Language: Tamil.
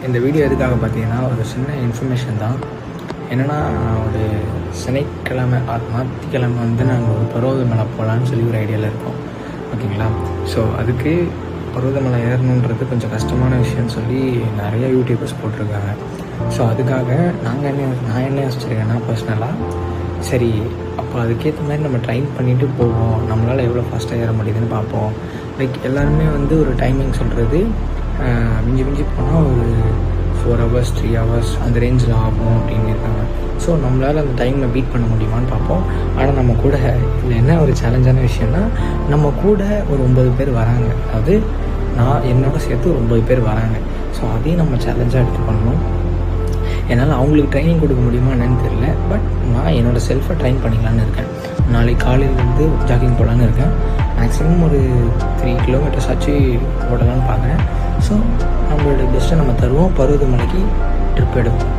இந்த வீடியோ எதுக்காக பார்த்தீங்கன்னா ஒரு சின்ன இன்ஃபர்மேஷன் தான். என்னென்னா ஒரு சனிக்கிழமை ஞாயிற்றுக்கிழமை வந்து நாங்கள் ஒரு பருவதமலை போகலான்னு சொல்லி ஒரு ஐடியாவில் இருக்கோம். ஓகேங்களா? ஸோ அதுக்கு பருவதமலை ஏறணுன்றது கொஞ்சம் கஷ்டமான விஷயம்னு சொல்லி நிறைய யூடியூபர்ஸ் போட்டிருக்காங்க. ஸோ அதுக்காக நான் என்ன யோசிச்சிருக்கேன்னா பர்சனலாக, சரி அப்போ அதுக்கேற்ற மாதிரி நம்ம ட்ரைன் பண்ணிவிட்டு போவோம், நம்மளால் எவ்வளோ ஃபாஸ்ட்டாக ஏற முடியுதுன்னு பார்ப்போம். லைக் எல்லாருமே வந்து ஒரு டைமிங் சொல்கிறது மிஞ்சி போனால் ஒரு 4 hours 3 hours அந்த ரேஞ்சில் ஆகும் அப்படின்னு இருக்காங்க. ஸோ நம்மளால் அந்த டைமை பீட் பண்ண முடியுமான்னு பார்ப்போம். ஆனால் நம்ம கூட இதில் என்ன ஒரு சேலஞ்சான விஷயம்னா, நம்ம கூட ஒரு 9 பேர் வராங்க. அதாவது நான் என்னோட சேர்த்து ஒரு 9 பேர் வராங்க. ஸோ அதையும் நம்ம சேலஞ்சாக எடுத்து பண்ணணும். என்னால் அவங்களுக்கு ட்ரைனிங் கொடுக்க முடியுமா என்னன்னு தெரியல. பட் நான் என்னோடய செல்ஃபை ட்ரைன் பண்ணிக்கலான்னு இருக்கேன். நாளைக்கு காலையிலேருந்து ஜாகிங் போகலான்னு இருக்கேன். மேக்ஸிமம் ஒரு 3 kilometers ஆச்சு ஓடலான்னு பார்க்குறேன். ஸோ நம்மளோட பெஸ்ட்டை நம்ம தருவோம். பருவதமலைக்கு ட்ரிப் எடுப்போம்.